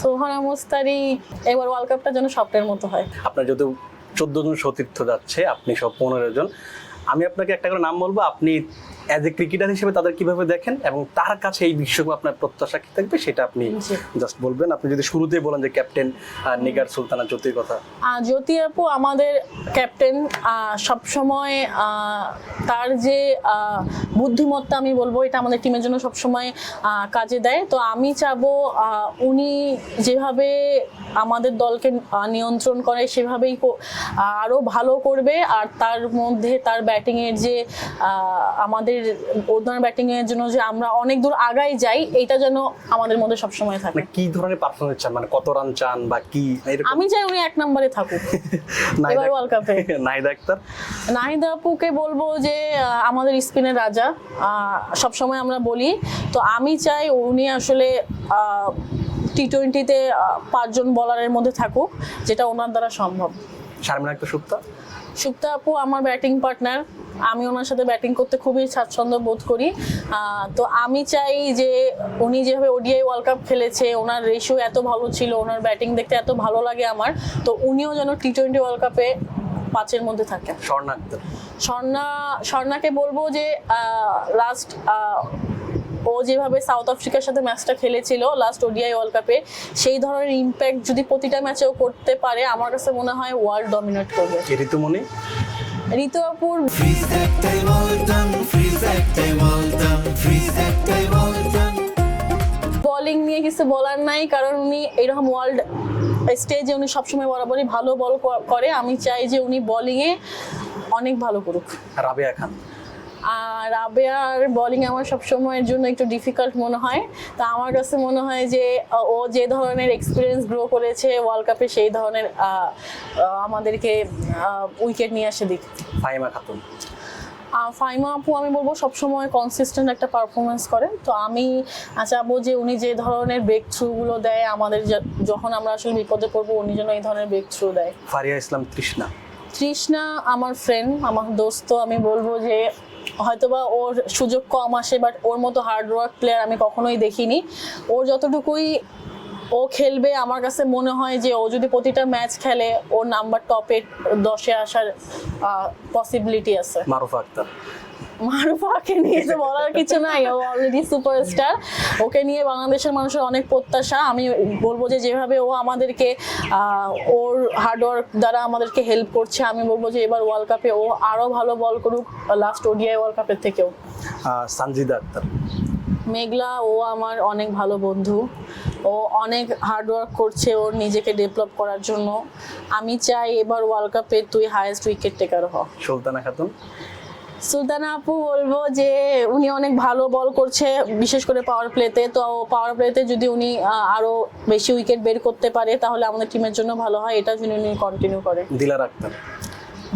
সোহানা মুস্তারি এবার ওয়ার্ল্ড কাপটা যেন স্বপ্নের মতো হয়। আপনার যত 14 জন সতীর্থ যাচ্ছে, আপনি সব 15 জন, আমি আপনাকে একটা করে নাম বলবো, আপনি অ্যাজ এ ক্রিকেটার হিসেবে তাদের কিভাবে দেখেন এবং তার কাছে এই বিশ্বকাপ আপনার প্রত্যাশা কি থাকবে সেটা আপনি জাস্ট বলবেন। আপনি যদি শুরুতেই বলেন যে ক্যাপ্টেন নিগার সুলতানা জ্যোতির কথা। জ্যোতি আপু আমাদের ক্যাপ্টেন, সবসময় তার যে বুদ্ধিমত্তা আমি বলবো এটা আমাদের টিমের জন্য সবসময় কাজে দেয়। তো আমি চাবো উনি যেভাবে আমাদের দলকে নিয়ন্ত্রণ করে সেভাবেই আরও ভালো করবে। আর তার মধ্যে তার ব্যাটিংয়ের যে আমাদের ওনার ব্যাটিংয়ের জন্য যে আমরা অনেক দূর আগায় যাই, এইটা যেন আমাদের মধ্যে সবসময় থাকে। কি ধরনের পারফরম্যান্স চান, মানে কত রান চান বা কি? আমি চাই উনি 1 নম্বরে থাকুক এবার ওয়ার্ল্ড কাপে। নাহিদ আক্তার, নাহিদ আপুকে বলবো যে আমাদের স্পিনের রাজা, সবসময় আমরা বলি। তো আমি চাই উনি আসলে টি-20-তে 5 জন বলারের মধ্যে থাকুক, যেটা ওনার দ্বারা সম্ভব। শারমিন আক্তার সুপ্তা। সুপ্তা আপু আমার ব্যাটিং পার্টনার, আমি ওনার সাথে ব্যাটিং করতে খুবই স্বাচ্ছন্দ্য বোধ করি। তো আমি চাই যে উনি যেভাবে ওডিআই ওয়ার্ল্ড কাপ খেলেছে, ওনার রেশিও এত ভালো ছিল, ওনার ব্যাটিং দেখতে এত ভালো লাগে আমার, তো উনিও যেন টি-20 ওয়ার্ল্ড কাপে 5-এর মধ্যে থাকে। স্বর্ণা আক্তার। স্বর্ণাকে বলবো যে লাস্ট ও যেভাবে সাউথ আফ্রিকার সাথে ম্যাচটা খেলেছিল লাস্ট ওডিআই ওয়ার্ল্ড কাপে, সেই ধরনের ইম্প্যাক্ট যদি প্রতিটা ম্যাচেও করতে পারে, আমার কাছে মনে হয় ওয়ার্ল্ড ডমিনেট করবে। ঋতুমণি। ঋতু আপুর বোলিং নিয়ে কিছু বলার নাই, কারণ উনি এরকম ওয়ার্ল্ড স্টেজে উনি সবসময় বরাবরই ভালো বল করে। আমি চাই যে উনি বোলিংয়ে অনেক ভালো করুক। রাবেয়া খান। আর রাবেয়ার বোলিং আমার সবসময়ের জন্য একটু ডিফিকাল্ট মনে হয়। তা আমার কাছে মনে হয় যে ও যে ধরনের এক্সপিরিয়েন্স গ্রো করেছে ওয়ার্ল্ড কাপে, সেই ধরনের আমাদেরকে উইকেট নিয়ে আসে দিক। ফাহিমা খাতুন। ফাহিমা আপু আমি বলবো সবসময় কনসিস্টেন্ট একটা পারফরমেন্স করে। তো আমি চাবো যে উনি যে ধরনের ব্রেক থ্রুগুলো দেয় আমাদের, যখন আমরা আসলে বিপদে পড়বো, উনি যেন এই ধরনের ব্রেক থ্রু দেয়। ফারিয়া ইসলাম তৃষ্ণা। তৃষ্ণা আমার ফ্রেন্ড, আমার দোস্ত। আমি বলবো যে হয়তোবা ওর সুযোগ কম আসে, বাট ওর মতো হার্ডওয়ার্ক প্লেয়ার আমি কখনোই দেখিনি। ওর যতটুকুই ও খেলবে, আমার কাছে মনে হয় যে ও যদি প্রতিটা ম্যাচ খেলে, ওর নাম্বার টপে 10-এ আসার পসিবিলিটি আছে। মারুফা আক্তার। মারুফাকে নিয়ে তো বলার কিছু নাই, ও অলরেডি সুপারস্টার। ওকে নিয়ে বাংলাদেশের মানুষের অনেক প্রত্যাশা। আমি বলবো যে যেভাবে ও আমাদেরকে ওর হার্ডওয়ার্ক দ্বারা আমাদেরকে হেল্প করছে, আমি বলবো যে এবার ওয়ার্ল্ড কাপে ও আরো ভালো বল করুক লাস্ট ওডিআই ওয়ার্ল্ড কাপের থেকেও। সানজিদা আক্তার। মেঘলা, ও আমার অনেক ভালো বন্ধু। ও অনেক হার্ডওয়ার্ক করছে ওর নিজেকে ডেভেলপ করার জন্য। আমি চাই এবার ওয়ার্ল্ড কাপে তুই হাইয়েস্ট উইকেট টেকার হ। সুলতানা খাতুন। সুলতানা আপু বলবো যে উনি অনেক ভালো বল করছে, বিশেষ করে পাওয়ার প্লেতে। তো পাওয়ার প্লেতে যদি উনি আরো বেশি উইকেট বের করতে পারে, তাহলে আমাদের টিমের জন্য ভালো হয়। এটা যদি উনি কন্টিনিউ করে। দিলার আক্তার।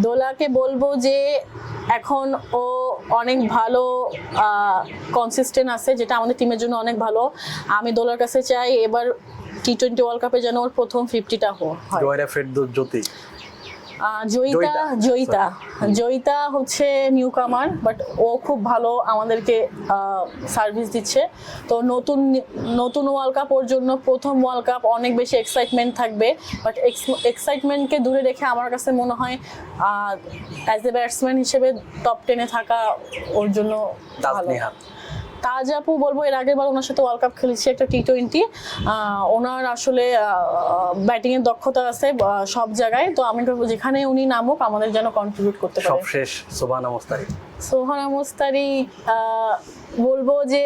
দোলাকে বলবো যে এখন ও অনেক ভালো কনসিস্টেন্ট আছে, যেটা আমাদের টিমের জন্য অনেক ভালো। আমি দোলার কাছে চাই এবার টি-20 ওয়ার্ল্ড কাপে যেন ওর প্রথম 50টা হয়। জয়রা ফেরদৌস জ্যোতি। জয়িতা হচ্ছে নিউ কামার, বাট ও খুব ভালো আমাদেরকে সার্ভিস দিচ্ছে। তো নতুন ওয়ার্ল্ড কাপ ওর জন্য প্রথম ওয়ার্ল্ড কাপ, অনেক বেশি এক্সাইটমেন্ট থাকবে। বাট এক্সাইটমেন্টকে দূরে রেখে আমার কাছে মনে হয় অ্যাজ এ ব্যাটসম্যান হিসেবে টপ 10-এ থাকা ওর জন্য ভালো। তাজ আপু বলবো এর আগের বার ওনার সাথে ওয়ার্ল্ড কাপ খেলেছি একটা টি-20। ওনার আসলে ব্যাটিং এর দক্ষতা আছে সব জায়গায়। তো আমি বলবো যেখানে উনি নামুক আমাদের যেন কন্ট্রিবিউট করতে পারে। সবশেষ সোহানা মুস্তারি। সোহানা মুস্তারি বলবো যে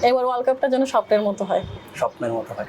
এবার ওয়ার্ল্ড কাপটা যেন স্বপ্নের মতো হয়। স্বপ্নের মতো হয়।